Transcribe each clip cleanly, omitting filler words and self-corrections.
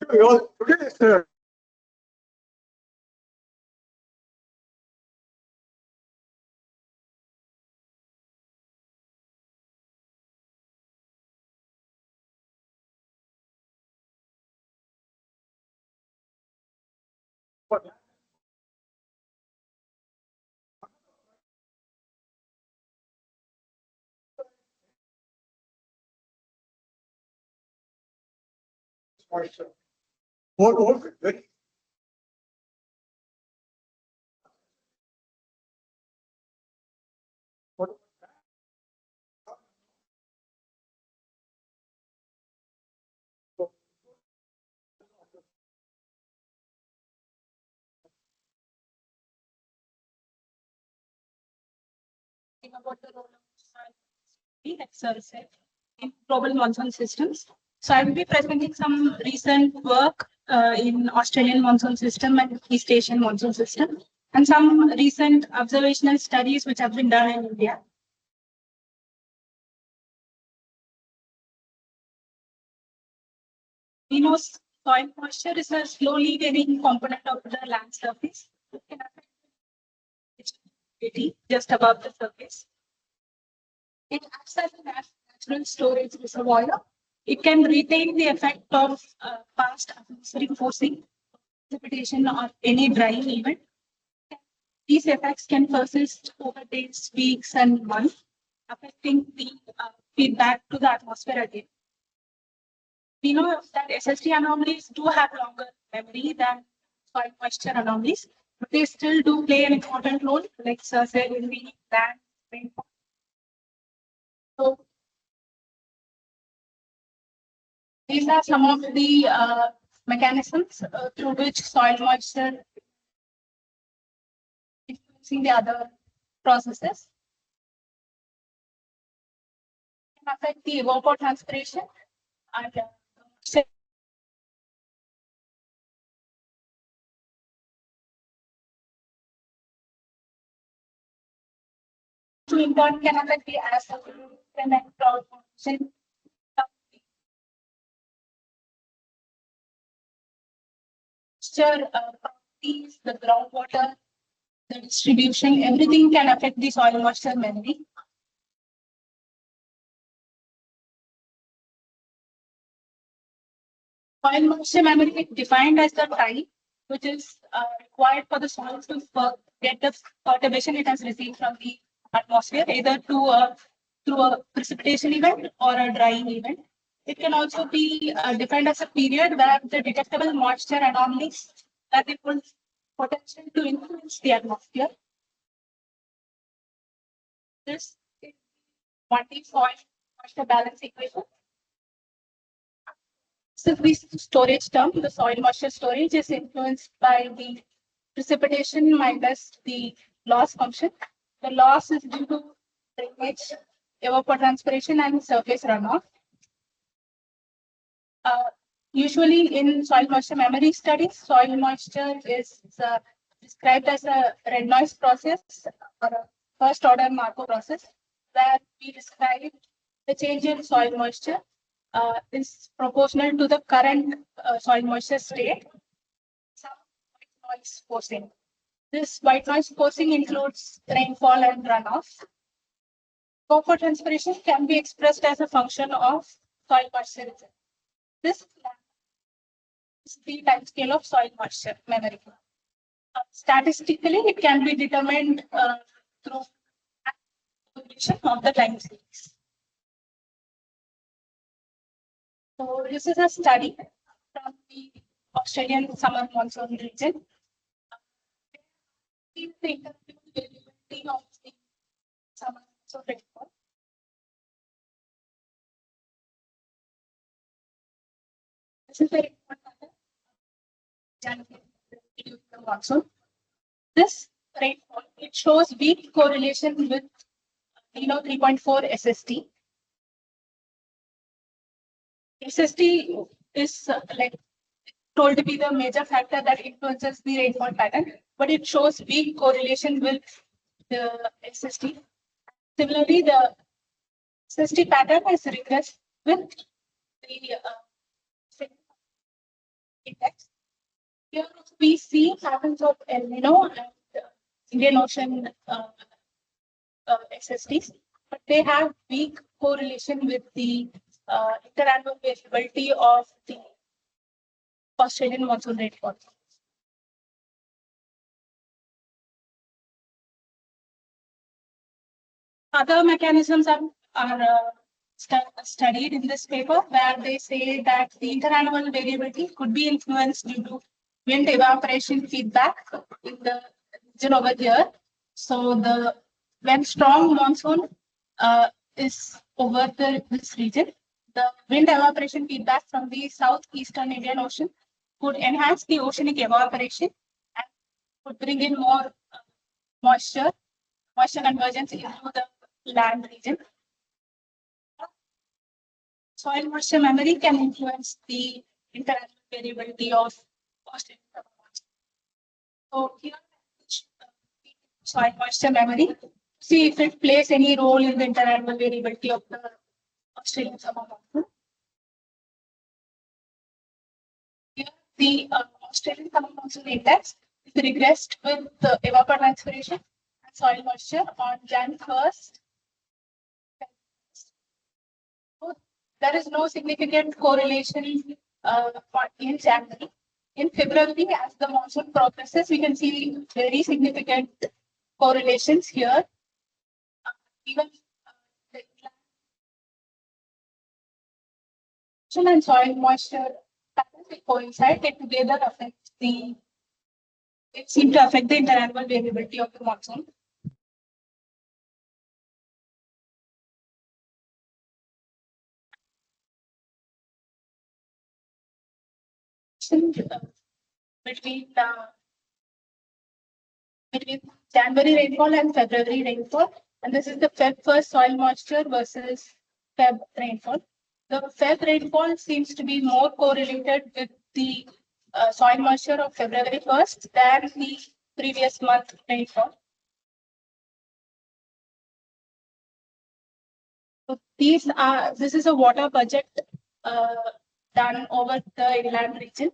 Today is what about the role of soil, like Sir said, in global monsoon systems. So I will be presenting some recent work in Australian monsoon system and East Asian monsoon system, and some recent observational studies which have been done in India. We know soil moisture is a slowly varying component of the land surface. It can affect humidity just above the surface. It acts as a natural storage reservoir. It can retain the effect of past atmospheric forcing, precipitation, or any drying event. These effects can persist over days, weeks, and months, affecting the feedback to the atmosphere again. We know that SST anomalies do have longer memory than soil moisture anomalies, but they still do play an important role, like Sir said, in the land rainfall. So these are some of the mechanisms through which soil moisture influencing the other processes can affect the evapotranspiration and in turn can affect the acid and cloud formation. Properties, the groundwater, the distribution, everything can affect the soil moisture memory. Soil moisture memory is defined as the time which is required for the soil to get the perturbation it has received from the atmosphere, either through a precipitation event or a drying event. It can also be defined as a period where the detectable moisture anomalies have the full potential to influence the atmosphere. This is 1D soil moisture balance equation. So this storage term, the soil moisture storage, is influenced by the precipitation minus the loss function. The loss is due to drainage, evapotranspiration, and surface runoff. Usually in soil moisture memory studies, soil moisture is described as a red noise process or a first order Markov process, where we describe the change in soil moisture is proportional to the current soil moisture state. Some white noise forcing. This white noise forcing includes rainfall and runoff. Evapotranspiration can be expressed as a function of soil moisture. This is the time scale of soil moisture memory. Statistically, it can be determined through application of the time series. So this is a study from the Australian summer monsoon region. The variability of the summer monsoon rainfall. This is very important. January the monsoon. This rainfall, it shows weak correlation with 3.4 SST. SST is told to be the major factor that influences the rainfall pattern, but it shows weak correlation with the SST. Similarly, the SST pattern is regressed with the index. Here we see patterns of El Nino and Indian Ocean SSTs, but they have weak correlation with the interannual variability of the Australian monsoon rainfall. Other mechanisms are studied in this paper, where they say that the interannual variability could be influenced due to wind evaporation feedback in the region over here. So when strong monsoon is over this region, the wind evaporation feedback from the southeastern Indian Ocean could enhance the oceanic evaporation and could bring in more moisture convergence into the land region. Soil moisture memory can influence the interannual variability of Australian performance. So here, soil moisture memory, see if it plays any role in the interannual variability of the Australian summer monsoon. Here, the Australian summer monsoon index is regressed with the evapotranspiration and soil moisture on Jan 1st. There is no significant correlation in January. In February, as the monsoon progresses, we can see very significant correlations here. Even the and soil moisture patterns coincide, they together seem to affect the interannual variability of the monsoon. Between January rainfall and February rainfall, and this is the Feb 1st soil moisture versus Feb rainfall. The Feb rainfall seems to be more correlated with the soil moisture of February 1st than the previous month rainfall. So this is a water budget done over the inland region.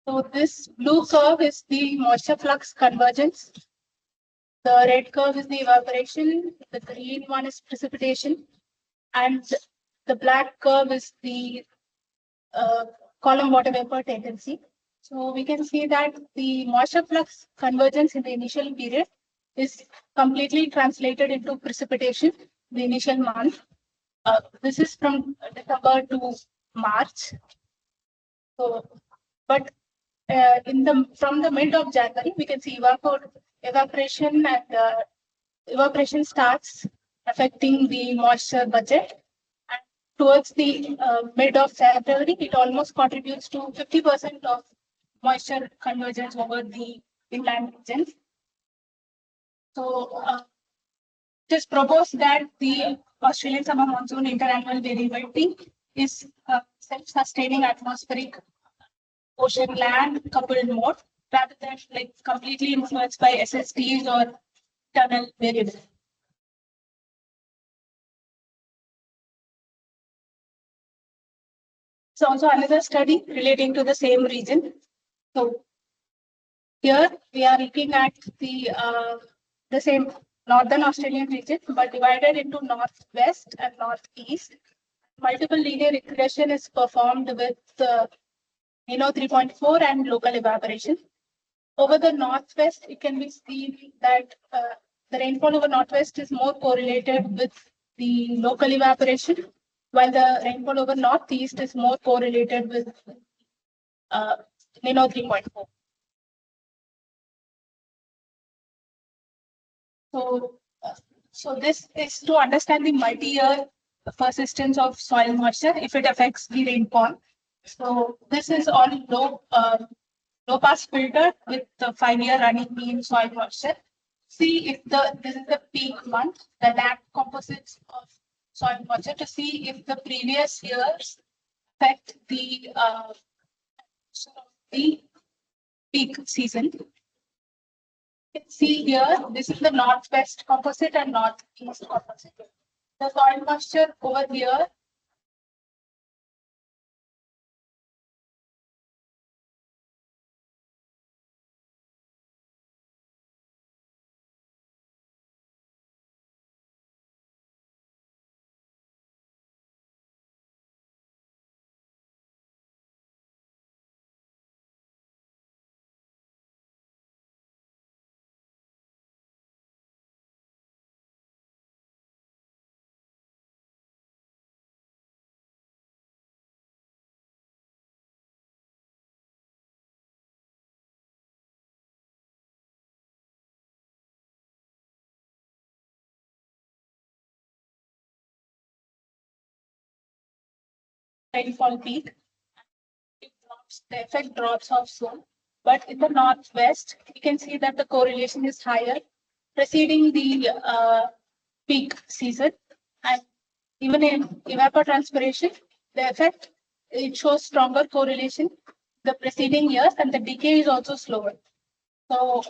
So this blue curve is the moisture flux convergence. The red curve is the evaporation. The green one is precipitation. And the black curve is the column water vapor tendency. So we can see that the moisture flux convergence in the initial period is completely translated into precipitation in the initial month. This is from December to March. So, but from the mid of January, we can see evaporation and evaporation starts affecting the moisture budget. And towards the mid of February, it almost contributes to 50% of moisture convergence over the inland regions. So it is proposed that the Australian summer monsoon interannual variability is self-sustaining atmospheric ocean land coupled mode rather than like completely influenced by SSTs or tunnel variability. So also another study relating to the same region. So here we are looking at the same northern Australian region, but divided into northwest and northeast. Multiple linear regression is performed with NO 3.4 and local evaporation. Over the northwest, it can be seen that the rainfall over northwest is more correlated with the local evaporation, while the rainfall over northeast is more correlated with NO 3.4. So this is to understand the multi-year persistence of soil moisture if it affects the rainfall. So this is on low pass filter with the 5-year running mean soil moisture. See if this is the peak month, the lab composites of soil moisture to see if the previous years affect the peak season. You can see here, this is the northwest composite and northeast composite. The soil moisture over here rainfall peak. The effect drops off soon. But in the northwest, you can see that the correlation is higher preceding the peak season. And even in evapotranspiration, the effect, it shows stronger correlation the preceding years, and the decay is also slower. So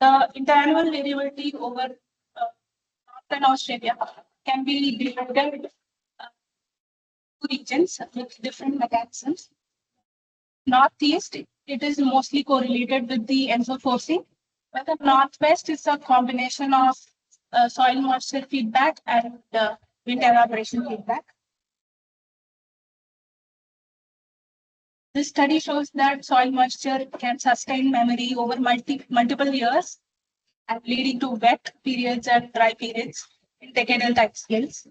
the interannual variability over northern Australia can be divided to regions with different mechanisms. Northeast, it is mostly correlated with the ensoforcing, but the northwest is a combination of soil moisture feedback and wind evaporation feedback. This study shows that soil moisture can sustain memory over multiple years and leading to wet periods and dry periods in decadal time scales.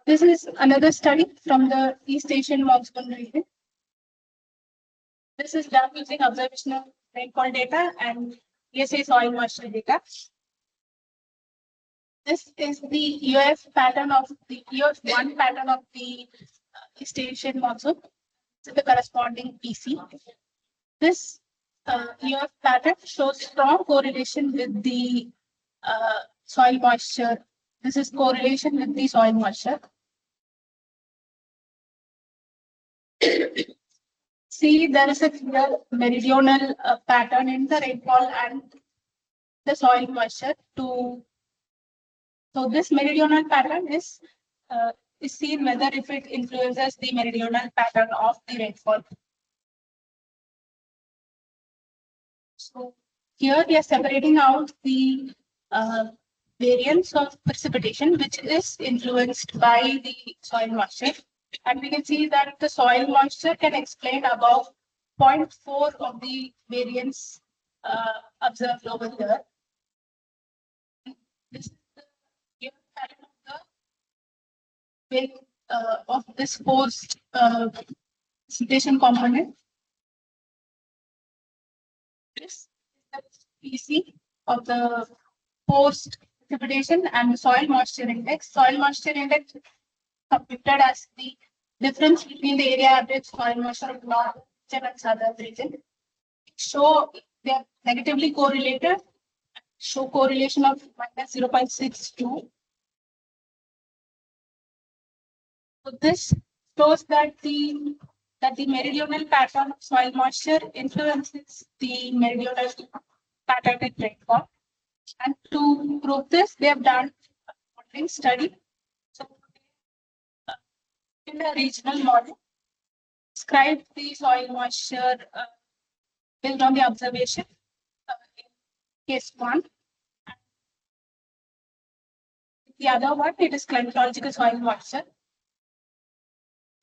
This is another study from the East Asian monsoon region. This is done using observational rainfall data and ESA soil moisture data. This is the UF pattern of the UF1 pattern of the East Asian monsoon. This is the corresponding PC. This UF pattern shows strong correlation with the soil moisture. This is correlation with the soil moisture. See, there is a clear meridional pattern in the rainfall and the soil moisture. So this meridional pattern is seen whether if it influences the meridional pattern of the rainfall. So here we are separating out the variance of precipitation, which is influenced by the soil moisture. And we can see that the soil moisture can explain about 0.4 of the variance observed over here. This is the pattern of this forced precipitation component. This is the PC of the forced precipitation and the soil moisture index. Soil moisture index computed as the difference between the area average soil moisture of northern region and southern region. So they are negatively correlated, show correlation of minus 0.62. So this shows that the meridional pattern of soil moisture influences the meridional pattern in rainfall. And to prove this, they have done a modeling study. So in the regional model, describe the soil moisture based on the observation in case 1. The other one, it is climatological soil moisture.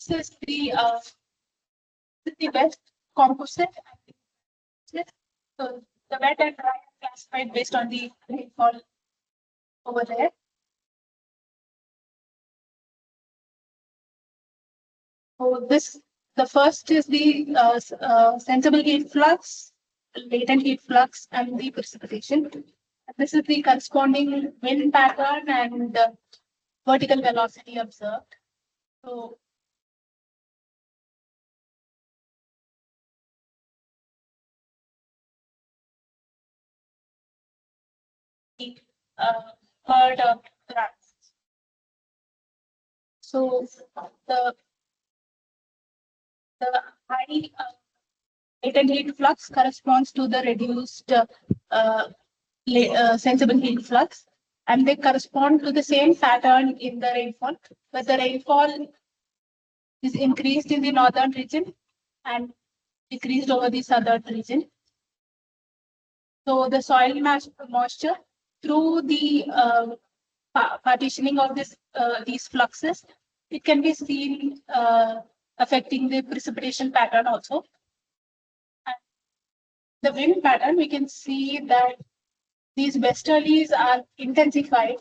This is the best composite. So the wet and dry are classified based on the rainfall over there. So the first is the sensible heat flux, latent heat flux, and the precipitation. This is the corresponding wind pattern and vertical velocity observed. So herd of rats. So the high latent heat flux corresponds to the reduced sensible heat flux, and they correspond to the same pattern in the rainfall, but the rainfall is increased in the northern region and decreased over the southern region. So the soil moisture through the partitioning of these fluxes, it can be seen affecting the precipitation pattern also. And the wind pattern, we can see that these westerlies are intensified.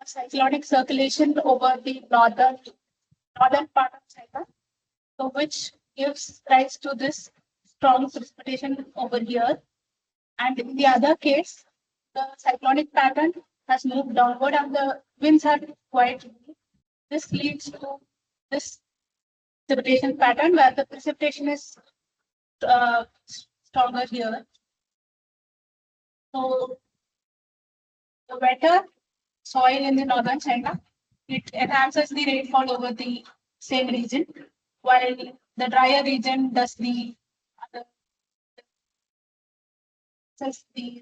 A cyclonic circulation over the northern part of China, so which gives rise to this strong precipitation over here. And in the other case, the cyclonic pattern has moved downward and the winds are quite weak. This leads to this precipitation pattern where the precipitation is stronger here. So the wetter soil in the northern China, it enhances the rainfall over the same region, while the drier region does the other. The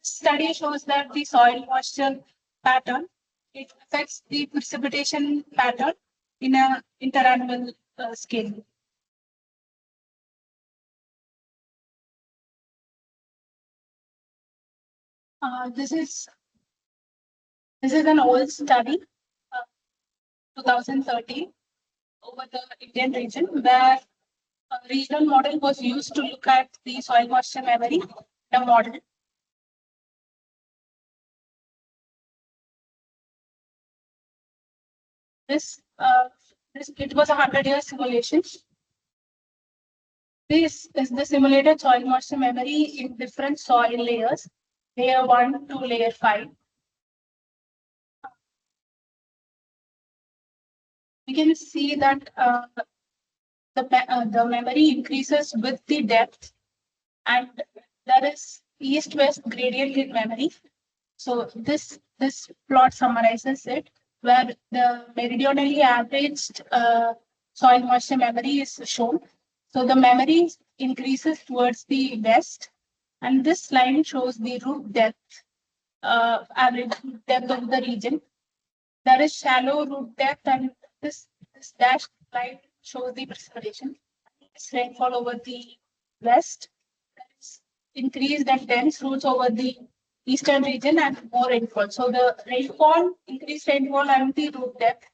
study shows that the soil moisture pattern, it affects the precipitation pattern in a interannual scale. This is an old study, 2013, over the Indian region, where a regional model was used to look at the soil moisture memory. The model. It was a 100-year simulation. This is the simulated soil moisture memory in different soil layers, layer 1 to layer 5. We can see that the memory increases with the depth, and there is east-west gradient in memory. So this plot summarizes it, where the meridionally averaged soil moisture memory is shown. So the memory increases towards the west, and this line shows the root depth, average root depth of the region. There is shallow root depth, and this dashed line shows the precipitation. This rainfall over the west. There is increased and dense roots over the eastern region and more rainfall. So the rainfall, increased rainfall and the root depth.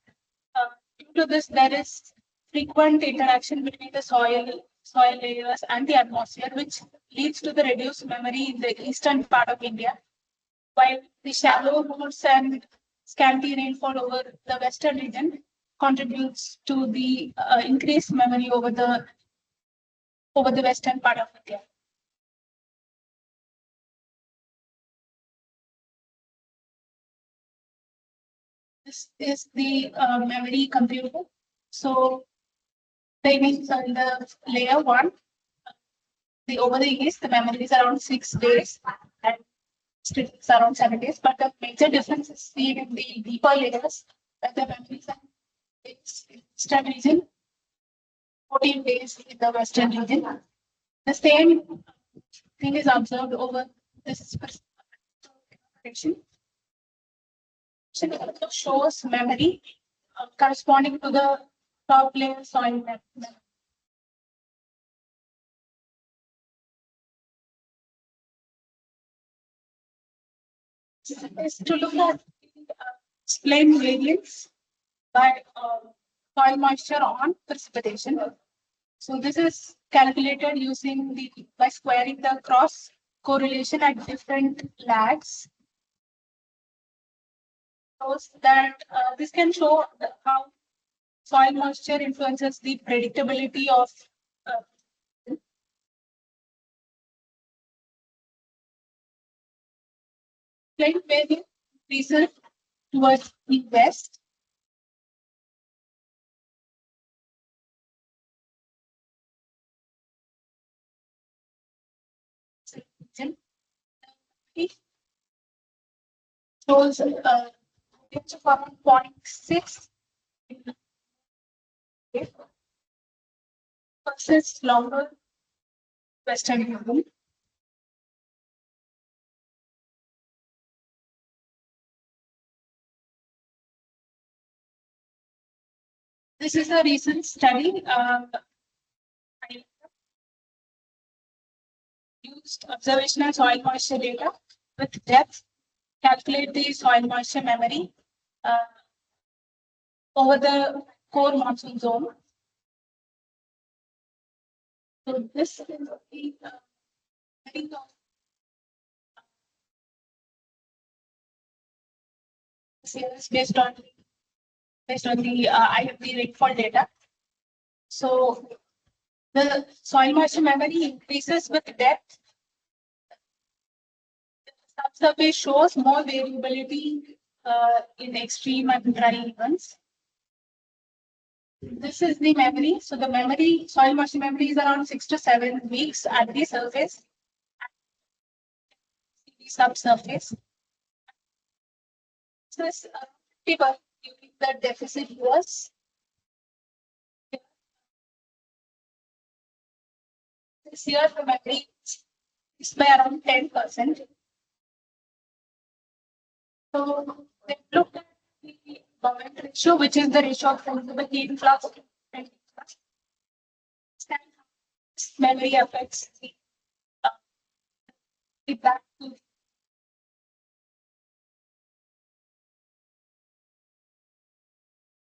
Due to this, there is frequent interaction between the soil layers and the atmosphere, which leads to the reduced memory in the eastern part of India, while the shallow roots and scanty rainfall over the western region contributes to the increased memory over the western part of India. This is the memory computer. So the image in the layer 1, over the east, the memory is around 6 days and it's around 7 days. But the major difference is seen in the deeper layers, where the memories are in the eastern region, 14 days in the western region. The same thing is observed over this section. It also shows memory corresponding to the top layer soil memory. Is to look at explain variance by soil moisture on precipitation. So this is calculated using by squaring the cross correlation at different lags. Shows that this can show how soil moisture influences the predictability of plain variance increases towards the west. Shows range of around 0.6 versus longer western Europe. This is a recent study. I used observational soil moisture data with depth, calculate the soil moisture memory over the core monsoon zone. So this is based on the IFD rainfall data. So the soil moisture memory increases with depth. Subsurface shows more variability in extreme and dry events. This is the memory. So the memory, soil moisture memory is around 6 to 7 weeks at the surface, the subsurface. This is 50% during the deficit years. This year the memory is by around 10%. So they looked at the Bowman ratio, which is the ratio of sensible heat flux and memory affects the feedback.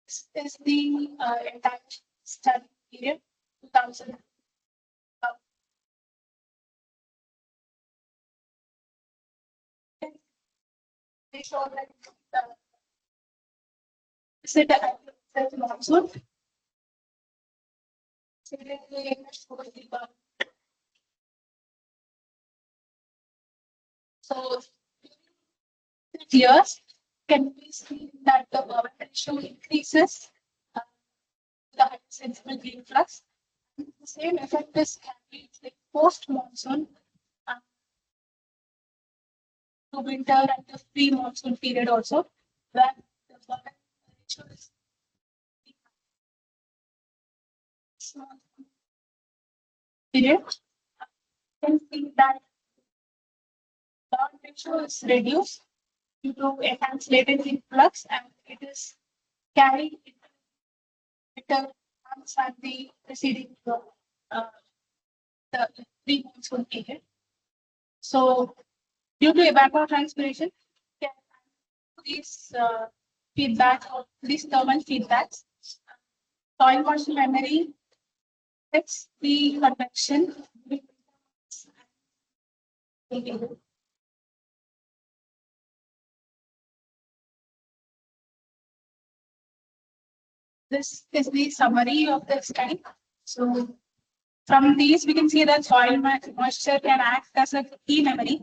This is the entire study period, 2000. They show that visit the monsoon. So years can we see that the Bowman ratio increases the sensible green flux. The same effect is carried post monsoon to winter and the pre-monsoon period also, where the Bowman ratio is period. You can see that the ratio is reduced due to enhanced latency flux, and it is carried into winter months and the preceding the pre-monsoon period. So, due to evapotranspiration, these feedback or these thermal feedbacks, soil moisture memory affects the convection. This is the summary of the study. So, from these, we can see that soil moisture can act as a key memory.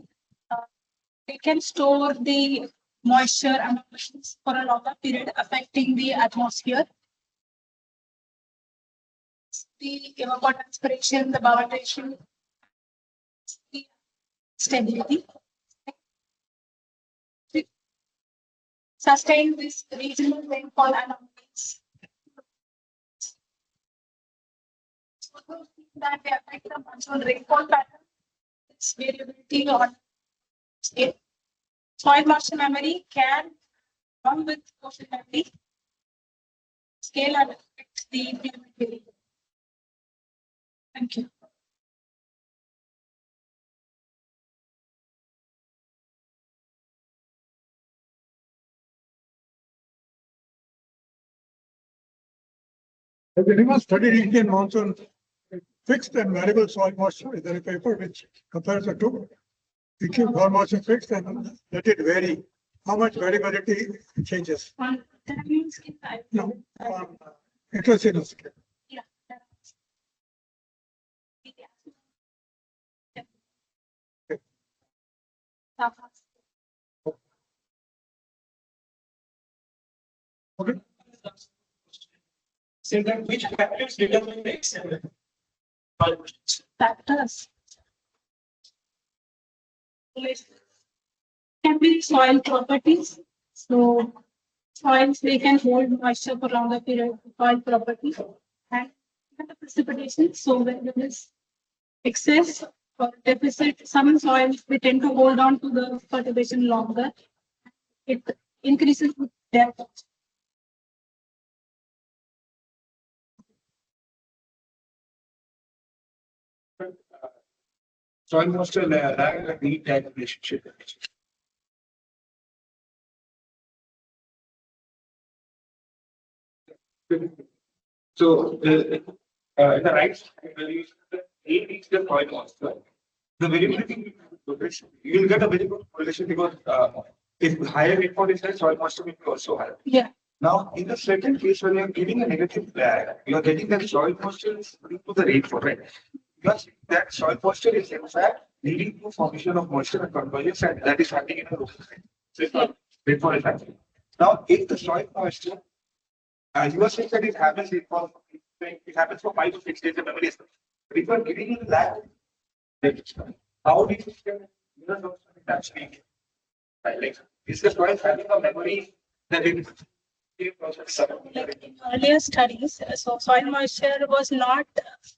It can store the moisture and emissions for a longer period, affecting the atmosphere. The evapotranspiration, the Bowman ratio, the stability. Sustain this regional rainfall anomalies. That they affect the monsoon rainfall pattern, its variability on scale. Soil moisture memory can, along with ocean memory, scale and affect the variability. Thank you. Has anyone studied Indian monsoon fixed and variable soil moisture? Is there a paper which compares the two? We keep soil moisture fixed and let it vary. How much variability changes? On dynamic scale, No, on heterogeneous scale. yeah. Okay. So then which factors determine the extent? Factors can be soil properties. So soils, they can hold moisture for longer period, soil properties, and the precipitation. So when there is excess or deficit, some soils they tend to hold on to the perturbation longer. It increases with depth. Soil moisture lag and heat type relationship. So in the right side, where you heat is the soil moisture. The variability you will get a very good correlation because if higher rainfall is there, soil moisture will be also higher. Yeah. Now, in the second case, when you are giving a negative lag, you are getting that soil moisture is due to the rainfall, right? Because that soil moisture is in fact leading to formation of moisture and convergence, and that is happening in a local site. So it's not rainfall is happening. Now, if the soil moisture, you are saying that it happens for 5 to 6 days of memory. But if you are giving you that, how do you actually like is the soil having a memory that it Like in earlier studies, so soil moisture was not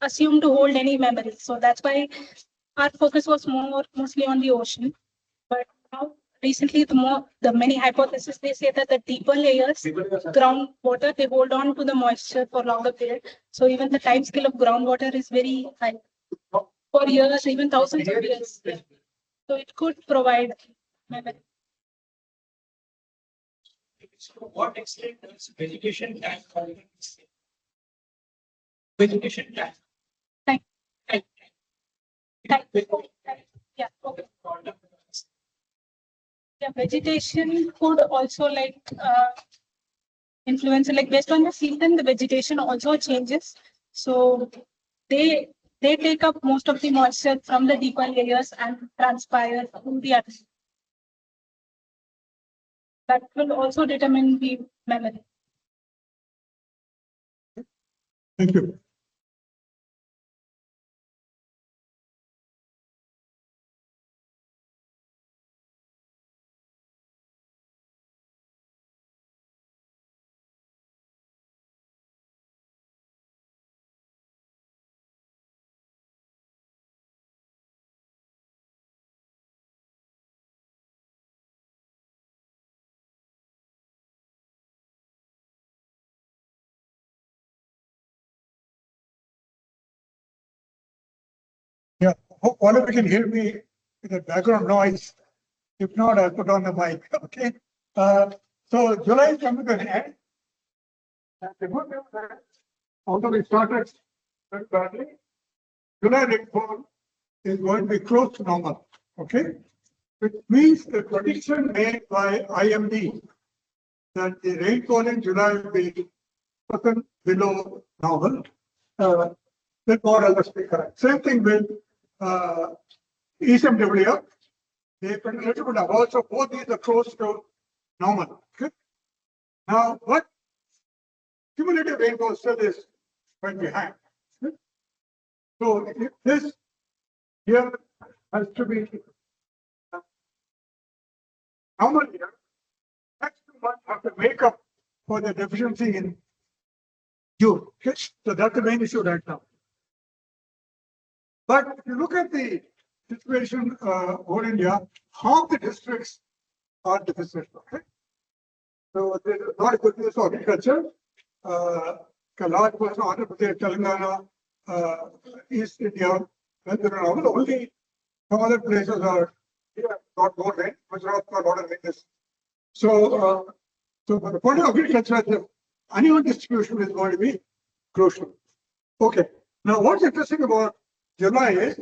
assumed to hold any memory. So that's why our focus was mostly on the ocean. But now recently the many hypotheses, they say that the deeper layers, groundwater, they hold on to the moisture for longer period. So even the time scale of groundwater is very high for years, even thousands of years. Yeah. So it could provide memory. So to what extent does vegetation time vegetation time? Time. Time. Yeah. Okay. Yeah, vegetation could also influence, like based on the season, the vegetation also changes. So they take up most of the moisture from the deeper layers and transpire to the atmosphere. That will also determine the memory. Thank you. Yeah, all of you can hear me with the background noise. If not, I'll put on the mic. Okay. So July is coming to an end. And the good news is, although we started very badly, July rainfall is going to be close to normal. Okay. Which means the prediction made by IMD that the rainfall in July will be % below normal. That more or less be correct. Same thing with ECMWF. They put a little bit above, so both these are close to normal. Okay. Now, what cumulative rainfall still is quite behind. Okay? So if this here has to be normal here, next 2 months have to make up for the deficiency in June. Okay? So that's the main issue right now. But if you look at the situation over India, half the districts are deficient. Okay. So there's not good news for agriculture. A large portion of Andhra Pradesh, Telangana, East India, only some other places are got more rain, Gujarat got a lot of rain. So, so from the point of agriculture, the uneven distribution is going to be crucial. Okay. Now, what's interesting about July is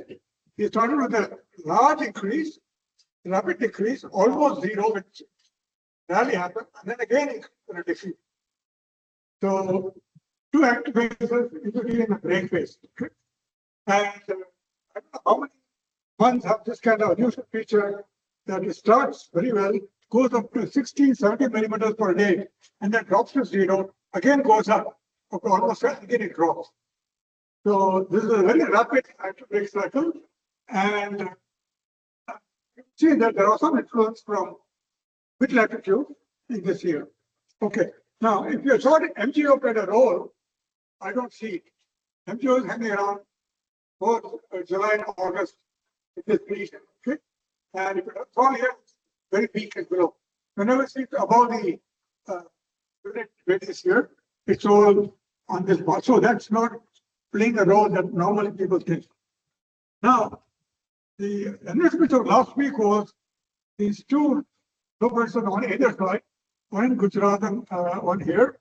we started with a large increase, rapid decrease, almost zero, which rarely happened, and then again in a decrease. So, two active phases, usually in a break phase. Okay? And I don't know how many months have this kind of unusual feature that it starts very well, goes up to 60, 70 millimeters per day, and then drops to zero, again goes up, almost again it drops. So this is a very rapid active break cycle, and you see that there are some influence from mid latitude in this year. Okay, now if you thought MGO played a role, I don't see it. MGO is hanging around both July and August in this region. Okay, and if it's all here, it's very weak and below. Whenever it's above the unit this year, it's all on this bar. So that's not playing a role that normally people think. Now, the announcement of last week was these two numbers on either side, one in Gujarat and one here,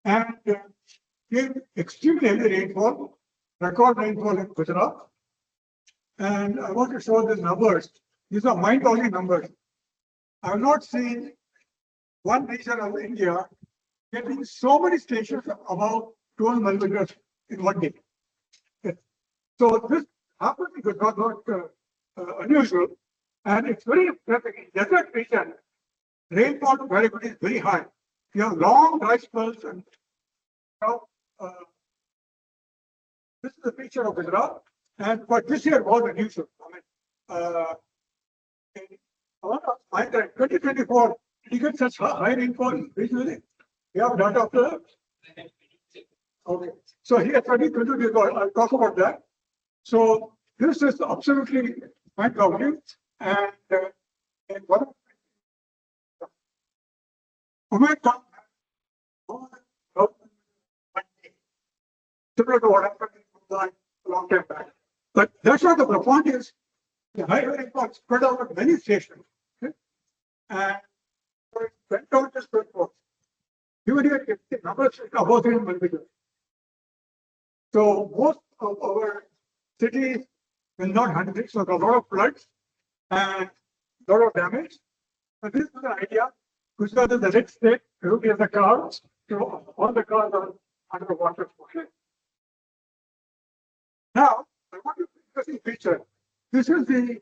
and gave extremely heavy rainfall, record rainfall in Gujarat. And I want to show the numbers. These are mind-boggling numbers. I have not seen one region of India getting so many stations above 12 millimeters in one day. So this happened in Gujarat, not unusual, and it's very interesting. In desert region, rainfall variability is very high. You have long dry spells, and now this is a picture of Gujarat, and but this year was unusual. I mean, in my time, 2024, you get such high rainfall regionally. We have data of the. Okay, so here 2024, I'll talk about that. So this is absolutely mind-boggling, and one Omega similar to what happened a long time back. But that's not the point is the high rainfall spread out at many stations. Okay? And so it went down to spread forth. Even here, the numbers above 3 millimeters. So most of our cities will not handle it. So there are a lot of floods and a lot of damage. So this is the idea. Gujarat is the red state. Everybody has a car. So all the cars are under the water. Okay. Now, I want to interesting picture. This is the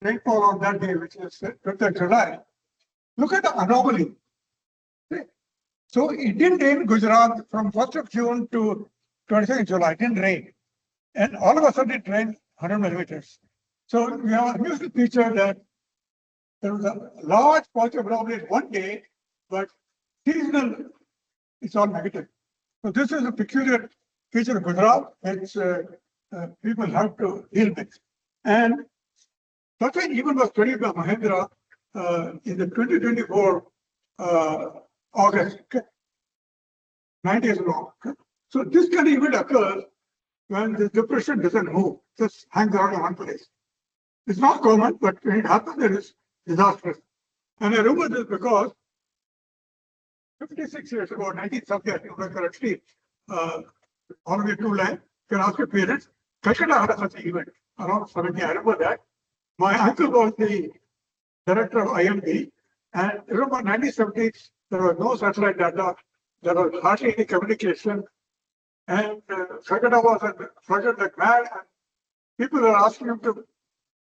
rainfall on that day, which is 5th July. Look at the anomaly. Okay. So it didn't rain in Gujarat from 1st of June to 22nd July. It didn't rain. And all of a sudden it rained 100 millimeters. So we have a unusual feature that there was a large positive anomaly one day, but seasonal, it's all negative. So this is a peculiar feature of Gujarat, which people have to deal with. And something even was studied by Mahendra in the 2024 August, 9 days long. Okay? So this kind of event occurs when the depression doesn't move, just hangs around in one place. It's not common, but when it happens, it is disastrous. And I remember this because 56 years ago, 1970, I remember correctly, all of you two line, you can ask your parents, Calcutta had such an event around 70. I remember that. My uncle was the director of IMD, and remember 1970s, there was no satellite data, there was hardly any communication, and Calcutta was flooded like mad, and people were asking him to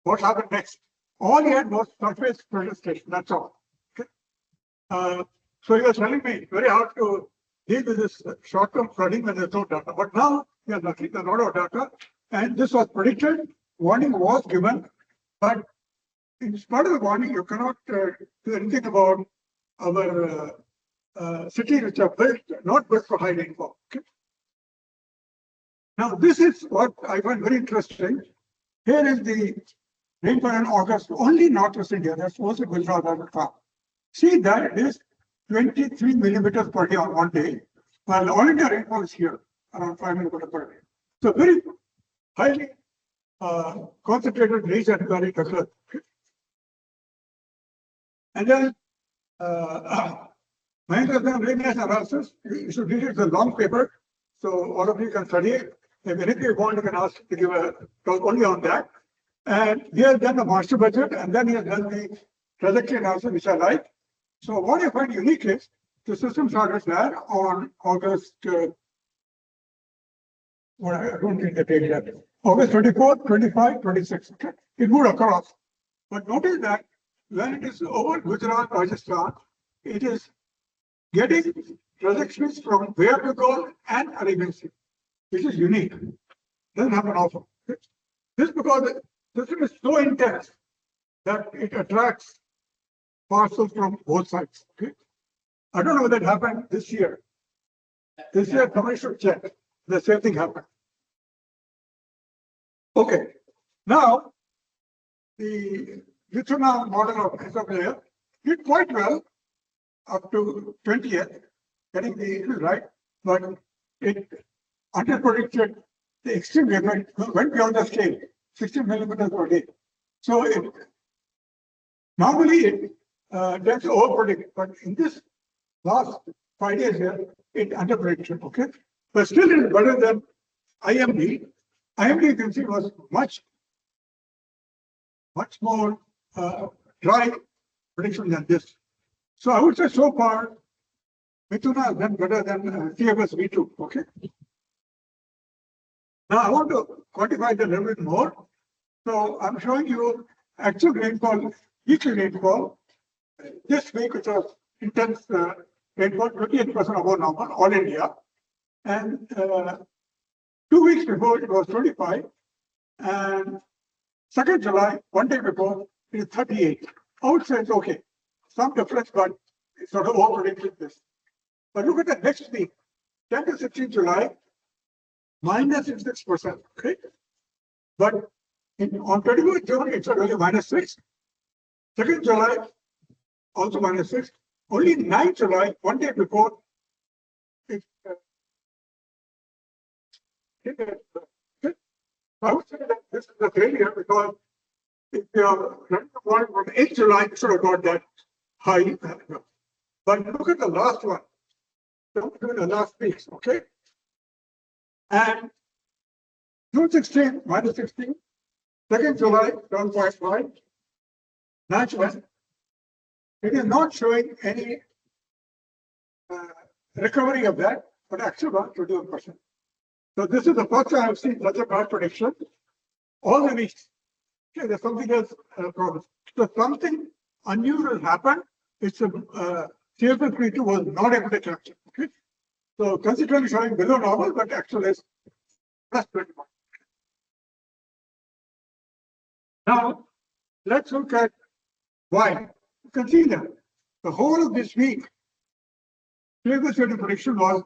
what happened next. All he had was surface pressure station, that's all. Okay? So he was telling me very hard to deal with this short-term flooding when there's no data. But now we are lucky, there's a lot of data, and this was predicted, warning was given, but in spite of the warning, you cannot do anything about our cities which are built, not built for high rainfall. Okay? Now, this is what I find very interesting. Here is the rainfall in August, only Northwest India, that's also Gujarat at the top. See that it is 23 millimeters per day on one day, while all India rainfall is here, around 5 millimeters per day. So very highly concentrated region where it occurs. And then Mahendra's done very nice analysis. You should read it, it's a long paper, so all of you can study it. If anything you want, you can ask to give a talk only on that. And he has done the master budget, and then he has done the trajectory analysis, which I like. So what I find unique is the system started there on August, well, I don't think the date yet. August 24, 25, 26. Okay. It moved across. But notice that when it is over Gujarat, Rajasthan, it is getting trajectories from where to go and Arabian Sea, which is unique. Doesn't happen often. Okay. This is because the system is so intense that it attracts parcels from both sides. Okay. I don't know whether that happened this year. This year, somebody should check. The same thing happened. Okay. Now, the Mithuna model of SWF did quite well up to 20th, getting the issue right, but it underpredicted the extreme event, went beyond the scale, 16 millimeters per day. So it normally it does overpredict, but in this last 5 days here, it underpredicted, okay? But still it is better than IMD. IMD, you can see, was much more dry prediction than this. So I would say so far, Mithuna has done better than CFS V2, okay? Now I want to quantify it a little bit more. So I'm showing you actual rainfall, weekly rainfall, this week which was intense rainfall, 28% above normal, all India. And 2 weeks before it was 25. And 2nd July, one day before, it is 38. I would say it's okay. Some difference, but it's sort of over-predicted this. But look at the next week, 10 to 16 July, minus 6%. Okay. But on 21st June, it's already minus 6. 2nd July, also minus 6. Only 9th July, one day before, it's I would say that this is a failure because if you're running the point from 8th July, you should have got that high. But look at the last one. Don't look at the last piece, okay? And June 16, minus 16. 2nd July, 7.5. 9th July. It is not showing any recovery of that, but actually about 21%. So this is the first time I've seen such a bad prediction. All the weeks. Okay, there's something else problem. So something unusual happened. It's a CFS32 was not able to capture. Okay. So considering showing below normal, but actually is plus 21. Now let's look at why. You can see that the whole of this week, CFS32 prediction was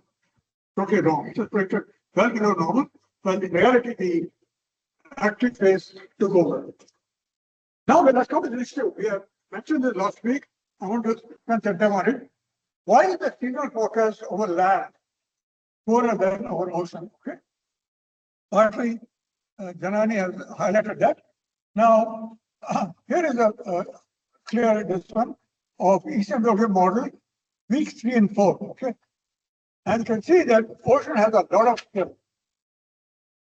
totally wrong. It was predicted well below normal, but in reality, the active phase took over. Now, let's come to this issue. We have mentioned this last week. I want to spend some time on it. Why is the seasonal forecast over land poorer than over ocean? Okay. Partly, Janaani has highlighted that. Now, here is a clear this one of Eastern European model, weeks 3 and 4. Okay. And you can see that ocean has a lot of skill.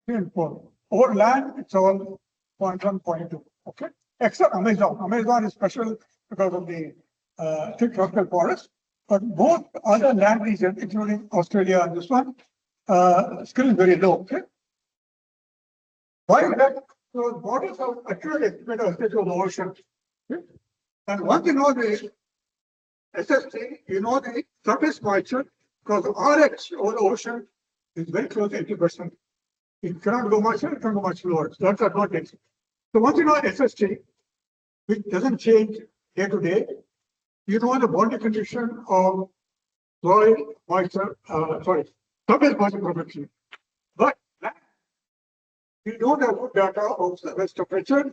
3 and 4. Over land, it's all 0.1, 0.2. Okay. Except Amazon. Amazon is special because of the thick tropical forest. But both other land regions, including Australia and this one, skill is very low. Okay. Why is that? So models have accurate estimate of state of the ocean. Okay. And once you know the SST, you know the surface moisture, because RH over the ocean is very close to 80%. It cannot go much higher, it can go much lower. So that's the advantage. So once you know SST, which doesn't change day to day, you know the boundary condition of soil moisture, surface moisture protection. But we don't have good data of surface temperature.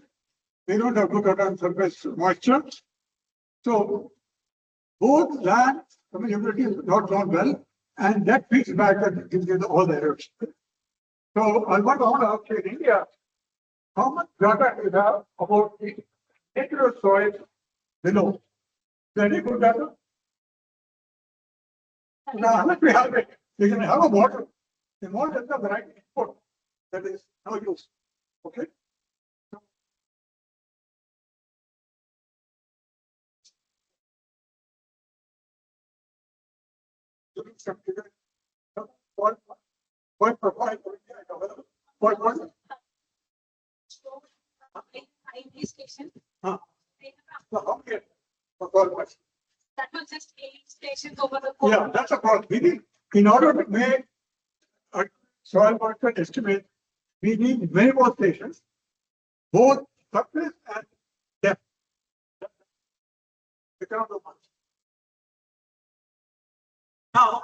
We don't have good data on surface moisture. So both land humidity is not gone well, and that feeds back and gives you all the errors. So I want to ask you in India, how much data do you have about the nature soil below? Very good data. Now, unless we have it, we can have a model. The model doesn't have the right input. That is no use. Okay. What provide what Station. Huh. Okay. That was just 8 stations over the Yeah, that's a problem. We need, in order to make a soil moisture estimate, we need many more stations, both surface and depth. We cannot do much. Now,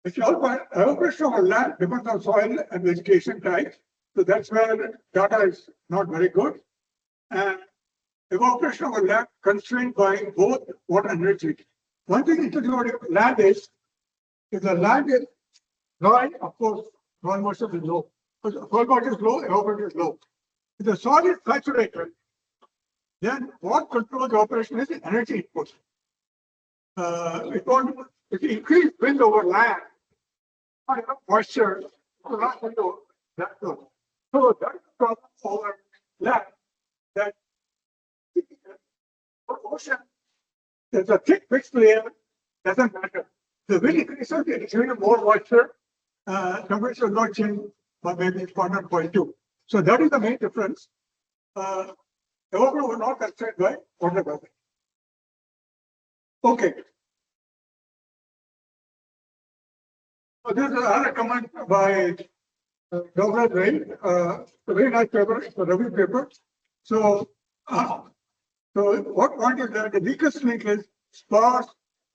if you all find evaporation of land depends on soil and vegetation types, so that's where data is not very good. And evaporation of land constrained by both water and energy. One thing to do with land is, if the land is dry, of course, soil moisture is low. If the soil moisture is low, evaporation is low. If the soil is saturated, then what controls the operation is the energy input. If you increase wind over land, not enough moisture will not go to that zone. So that's the problem over land, that for ocean, there's a thick mixed layer, doesn't matter. The wind increases, it is giving more moisture, temperature will not change by maybe 0.1, 0.2. So that is the main difference. overflow was not constrained by water vapor. Okay. So this is another comment by Dr. Ray, a very nice paper, it's a review paper. So, what point is that the weakest link is sparse,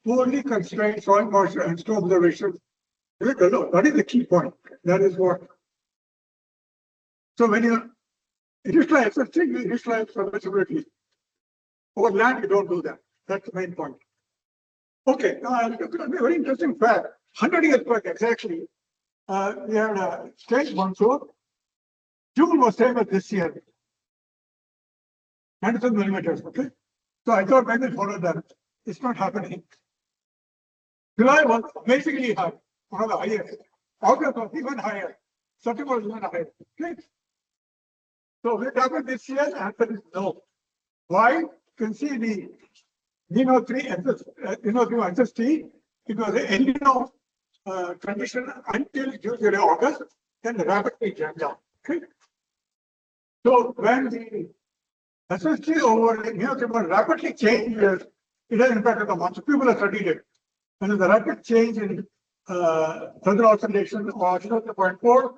poorly constrained soil moisture and snow observation. That is the key point. That is what. So when you initialize something, you initialize submersibility. Over land, you don't do that. That's the main point. Okay, now I'll look at a very interesting fact. 100 years back, exactly, we had a state monsoon. June was same as this year. 97 millimeters, okay? So I thought maybe follow that. It's not happening. July was amazingly high, one of the highest. August was even higher. September was even higher. Okay? So will it happen this year? The answer is no. Why? You can see the NO3 SST. It was an El Nino condition until July, August, then rapidly jumped down. Okay? So when the SST over the NO3 rapidly changes, it has impacted the monsoon. People have studied it. When there's a rapid change in southern oscillation or 0.4,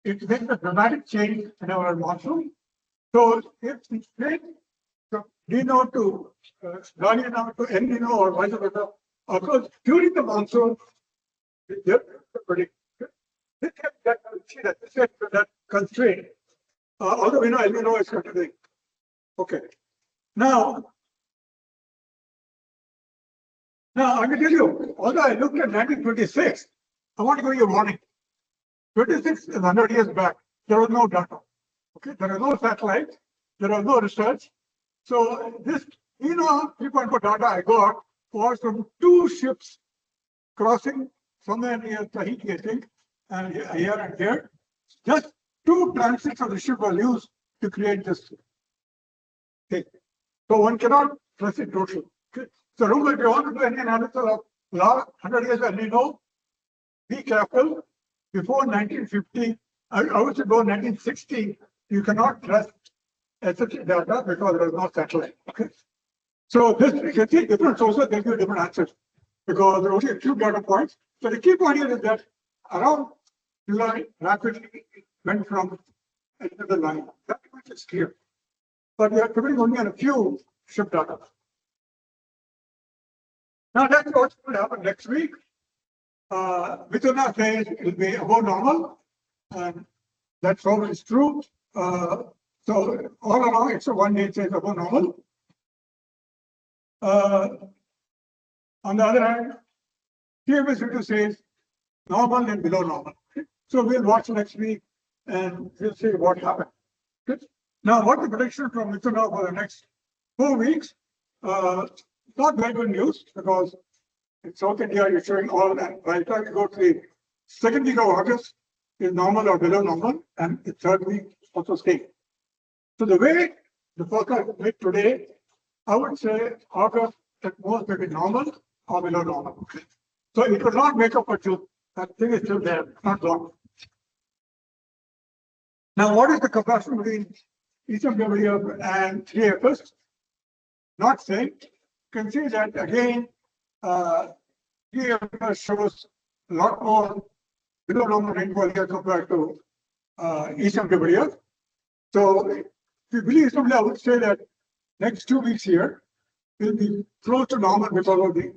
it makes a dramatic change in our monsoon. So if we take from Nino to La Nina to El Nino or vice versa, of course, during the monsoon, they predict. This that constraint. Although we know El Nino is continuing. Okay. Now I can tell you, although I looked at 1926, I want to give you a warning. 26 is 100 years back. There was no data. Okay, there was no satellite. There was no research. So this, 3.4 data I got was from 2 ships crossing somewhere near Tahiti, I think, and here and here. Just 2 transits of the ship were used to create this thing. So one cannot trust it totally. Okay. So remember, if you want to do any analysis of last 100 years, and be careful. Before 1950, I would say before 1960, you cannot trust SST data because there is no satellite. Okay. So this, you can see different sources give you different answers because there are only a few data points. So the key point here is that around July rapidly went from end of the line. That much is clear. But we are depending only on a few ship data. Now that's what's going to happen next week. Mithuna says it will be above normal, and that's always true. So all along, it's a 1 day says above normal. On the other hand, TMS says normal and below normal. So we'll watch next week and we'll see what happens. Now, what the prediction from Mithuna for the next 4 weeks? Not very good news because in South India, you're showing all that. By the time you go to the second week of August, is normal or below normal, and the third week also staying. So the way the forecast is made today, I would say August at most may be normal or below normal. Okay. So it will not make up for June. That thing is still there, not gone. Now, what is the comparison between ECMWF and 3FS? Not same. You can see that again, 3FS shows a lot more below normal rainfall here compared to ECMWF. So if you believe somebody, I would say that next 2 weeks here will be close to normal because of the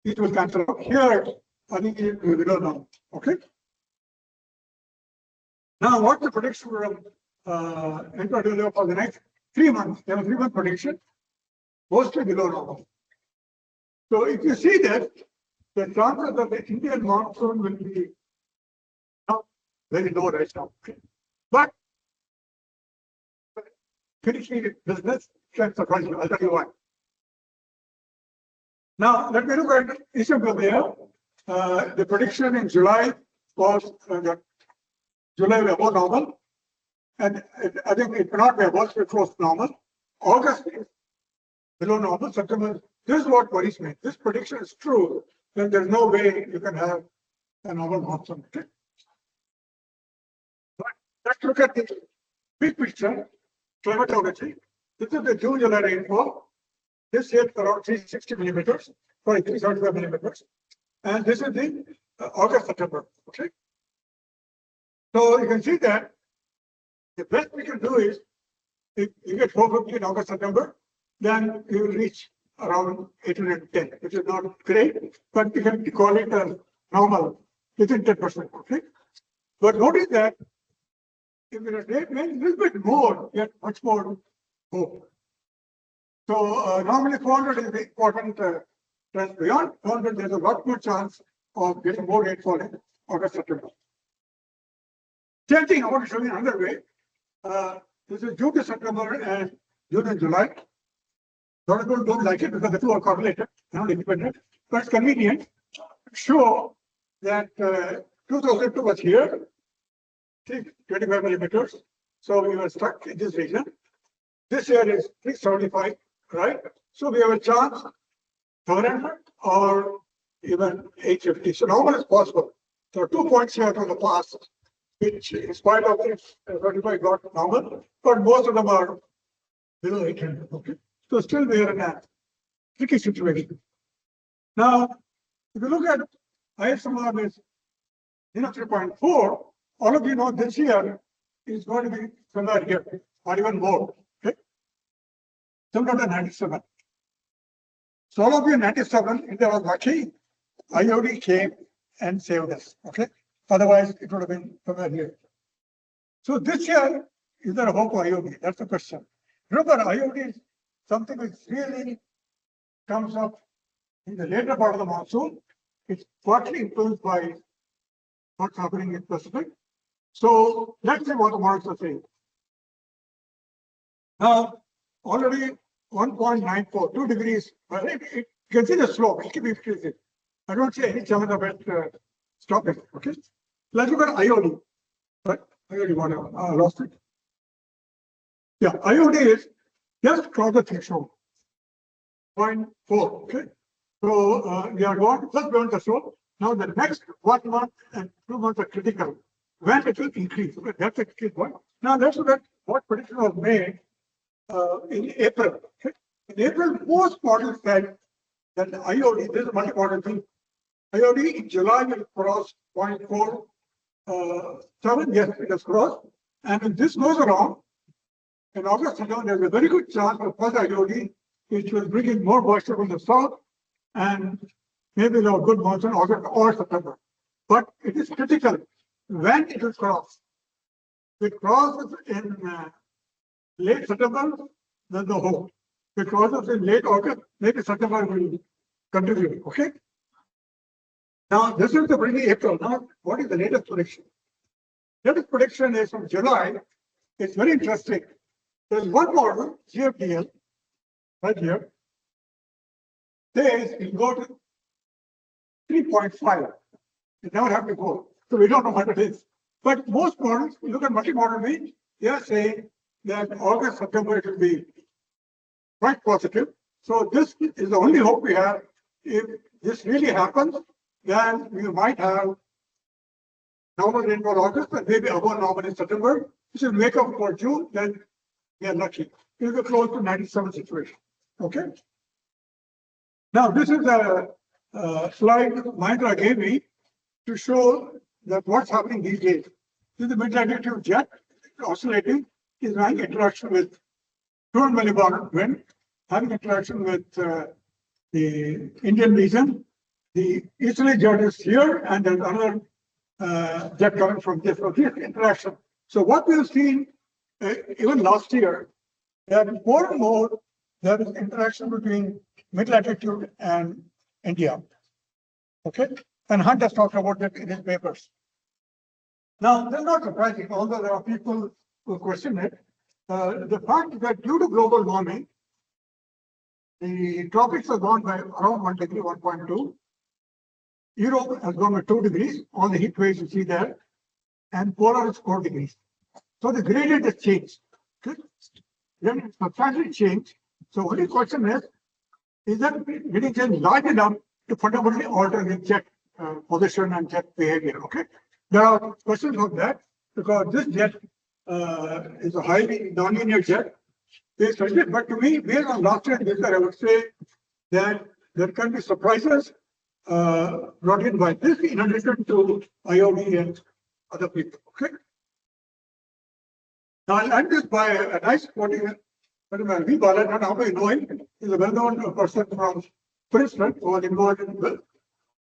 it will cancel out. Here, I think it will be below normal. Okay. Now, what's the prediction from NWF for the next 3 months? They have a 3-month prediction, mostly below normal. So if you see that, the chances of the Indian monsoon will be not very low right now. Okay. But finishing business can surprise you. I'll tell you why. Now, let me look at ECMWF. The prediction in July was July was above normal, and I think it cannot be above, it was normal. August is below normal. September. This is what worries me. This prediction is true, then there's no way you can have a normal monsoon. Okay? But let's look at the big picture, climatology. This is the June July rainfall. This year around 360 millimeters, sorry, 375 millimeters. And this is the August September. Okay. So you can see that the best we can do is if you get 450 in August September, then you will reach around 810, which is not great, but you can call it a normal within 10%. Okay. But notice that if it is a little bit more, you get much more hope. So normally 400 is the important trend. Beyond 400, there's a lot more chance of getting more rainfall in August, September. Same thing, I want to show you another way. This is June to September and June and July. A lot of people don't like it because the two are correlated, they're not independent. But it's convenient to show that 2002 was here, 25 millimeters. So we were stuck in this region. This year is 375, right? So we have a chance 700 or even 850. So normal is possible. There are 2 points here from the past, which in spite of this 35 got normal, but most of them are below 800. Okay. So still we are in a tricky situation. Now, if you look at ISMR is 3.4, all of you know this year is going to be somewhere here, or even more. Okay. Similar to 97. So all of you 97, if there was lucky, IOD came and saved us. Okay. Otherwise, it would have been somewhere here. So this year, is there a hope for IOD? That's the question. Remember, IOD is something which really comes up in the later part of the monsoon. It's partly influenced by what's happening in Pacific. So let's see what the models are saying. Now, already 1.94, 2 degrees. Well, you can see the slope. It keep increasing. I don't see any chance of it stopping. Okay. Let's look at IOD. Right? IOD, whatever. I lost it. Yeah, IOD is just cross the threshold. 0.4. Okay. So we are going just beyond the slope. Now the next 1 month and 2 months are critical. When it will increase. Okay, that's a key point. Now let's look at what prediction was made in April. Okay. In April, most models said that the IOD, this is a multi-model thing. IOD in July will cross 0.47. Yes, it has crossed. And if this goes around, in August, there's a very good chance of first IOD, which will bring in more moisture from the south, and maybe a good monsoon August or September. But it is critical when it will cross. If it crosses in late September, then the hope. If it crosses in late August, maybe September will contribute. Okay. Now, this is the beginning of April. Now, what is the latest prediction? Latest prediction is from July. It's very interesting. There's one model, GFDL, right here. Says it will go to 3.5. It never happened before. So we don't know what it is. But most models, we look at multi-model mean, they are saying that August, September, it will be quite positive. So this is the only hope we have. If this really happens, then we might have normal rainfall August and maybe above normal in September. This will make up for June, then we are lucky. We will be close to 97 situation. Okay. Now this is a slide Mahendra gave me to show that what's happening these days. This is the mid-latitude jet oscillating, is having interaction with 200 millibar wind, having interaction with the Indian region. The easterly jet is here, and there's another jet coming from this interaction. So what we've seen even last year, that more and more there is interaction between mid-latitude and India. Okay, and Hunt has talked about that in his papers. Now, that's not surprising, although there are people who question it. The fact that due to global warming, the tropics have gone by around 1 degree, 1.2. Europe has gone by 2 degrees, all the heat waves you see there, and polar is 4 degrees. So the gradient has changed. Okay? Then it's substantially changed. So only question is that gradient change large enough to fundamentally alter the jet position and jet behavior? Okay. There are questions on that because this jet is a highly nonlinear jet. especially, but to me, based on last year, this year, I would say that there can be surprises brought in by this in addition to IOD and other people. Okay. Now I'll end this by a nice quote. V. Balaji, I don't know how you know him. He's a well-known person from Princeton who was involved in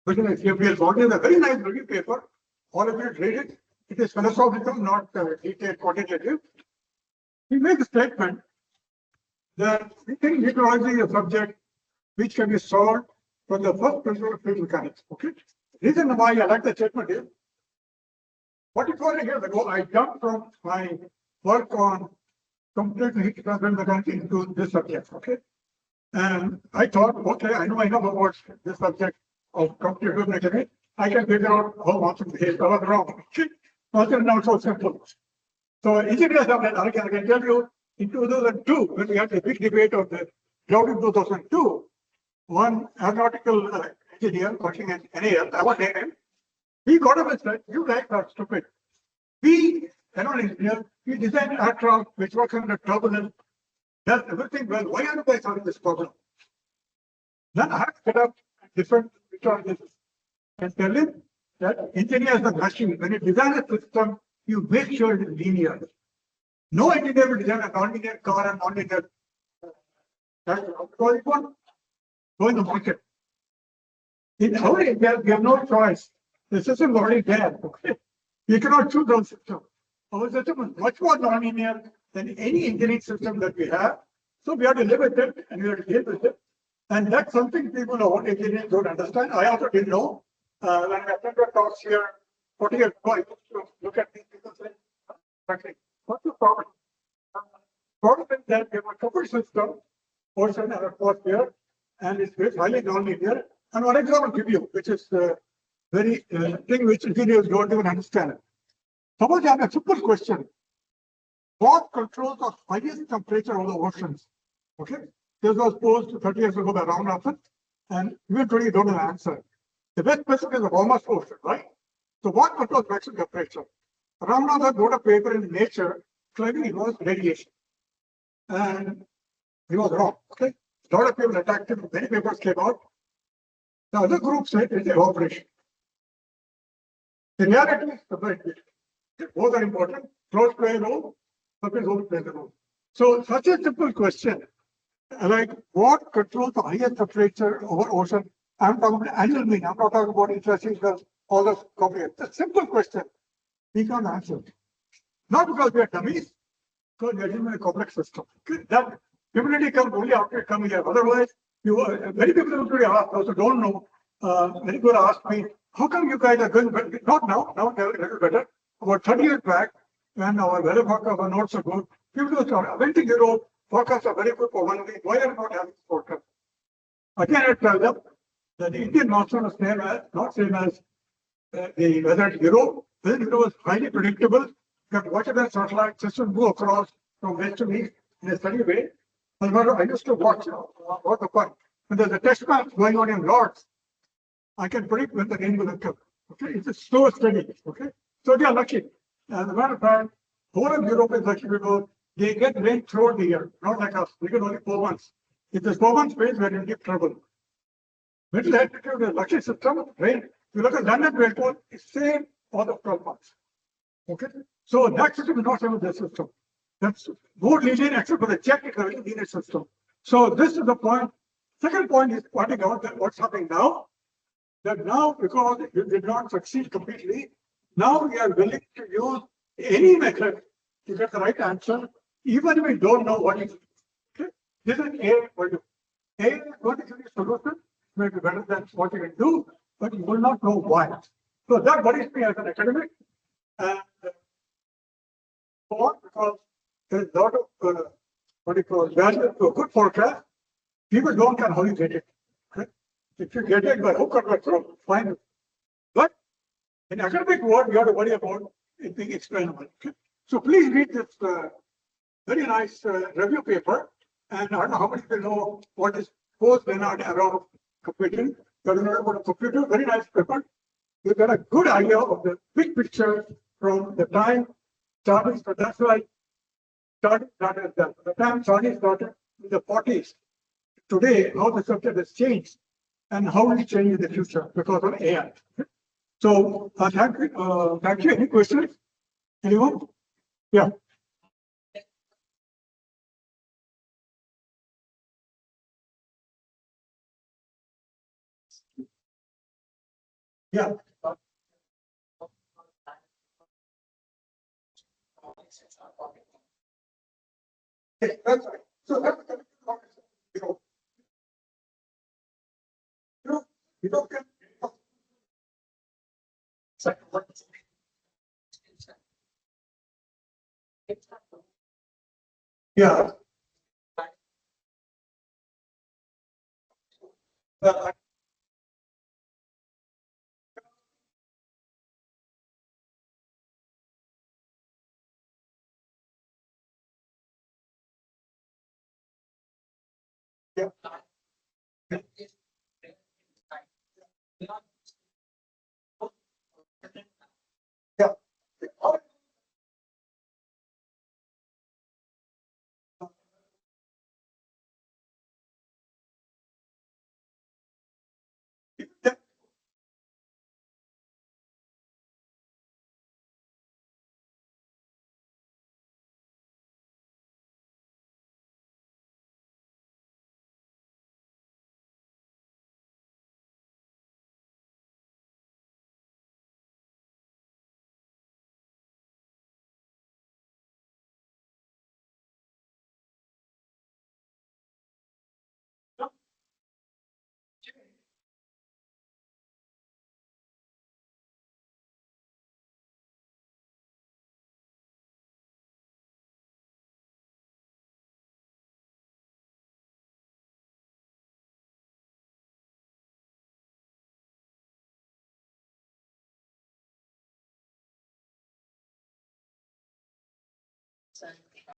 business. He has brought in a very nice review paper. All of you read it. It is philosophical, not detailed quantitative. He makes a statement that we think meteorology is a subject which can be solved from the first principle of field mechanics. Okay. The reason why I like the statement is 44 years ago, I jumped from my work on completely heat transfer mechanics into this subject. Okay. And I thought, okay, I know enough about this subject of computational mechanics. I can figure out how Monsoon behaves. I was wrong. Monsoon is not so simple. So engineers have that. I can tell you in 2002, when we had a big debate of the drought in 2002, one aeronautical engineer working in NAL, I won't name him, he got up and said, you guys are stupid. We, aeronautical engineer, we designed aircraft which works under turbulence, does everything well. Why are you guys having this problem? Then I have to set up different meteorologists and tell him that engineers are machine. When you design a system, you make sure it is linear. No engineer will design a non-linear car and non-linear aircraft because it won't go in the market. In our area, we have no choice. The system is already there. Okay? You cannot choose our system. Our system is much more non-linear than any engineering system that we have. So we have to live with it and we have to deal with it. And that's something people who are engineering don't understand. I also didn't know. When I attended talks here 40 years ago, I used to look at these people and say, okay, what's the problem? Problem is that we have a coupled system, ocean and atmosphere, and it's highly non-linear. And one example I'll give you, which is very thing which engineers don't even understand. Suppose you have a simple question. What controls the highest temperature of the oceans? Okay. This was posed 30 years ago by Ramanathan, and even today you don't have an answer. The West Pacific is the warmest ocean, right? So what controls maximum temperature? Ramanathan wrote a paper in Nature claiming it was radiation. And he was wrong. Okay. A lot of people attacked him, many papers came out. The other group said it's evaporation. The reality is separate. Both are important. Close play a role, surface also plays a role. So such a simple question, like what controls the highest temperature over ocean? I'm talking about annual mean. I'm not talking about interesting all those complicated. It's a simple question. We can't answer it. Not because we are dummies, because we are in a complex system. Okay? That humility comes only after coming here. Otherwise, many people today also don't know. Many people ask me, how come you guys are going better? Not now, now they're a little better. About 30 years back, when our weather forecasts were not so good, people would say, I went to Europe, forecasts are very good for 1 week. Why are you not having forecast? Again, I tell them that the Indian monsoon is not same as the weather in Europe. Weather in Europe is highly predictable. You can watch it as satellite system move across from west to east in a steady way. I used to watch what the point. When there's a test match going on in Lords, I can predict when the rain will occur. Okay, it's a slow steady. Okay, so they are lucky. As a matter of fact, whole of Europe is lucky because they get rain throughout the year, not like us. We get only 4 months. If there's 4 months rain, we're in deep trouble. Middle altitude is a lucky system. Rain. If you look at London rainfall, it's same all the 12 months. Okay, so that system is not same with this system. That's more lenient except for the Czech, it's a very lenient system. So this is the point. Second point is pointing out that what's happening now. That now, because you did not succeed completely, now we are willing to use any method to get the right answer, even if we don't know what it is. Okay? This is A for you. A is going to give you a solution, maybe better than what you can do, but you will not know why. So that worries me as an academic. And because there is a lot of what you call value to a good forecast, people don't care how you get it. Okay? If you get it by hook or by crook, fine. But in academic world, you have to worry about it being explainable. Okay? So please read this very nice review paper. And I don't know how many people know what is post-Bernard era of computing. You know about a computer, very nice paper. You get a good idea of the big picture from the time starting. So that's why started the time study started in the 40s. Today, how the subject has changed and how it will change in the future because of AI. So, thank you. Any questions? Anyone? Yeah. Yeah. Okay, that's right. So that's the you know, you know, you don't get yeah. Uh, yeah. Yeah. Yeah.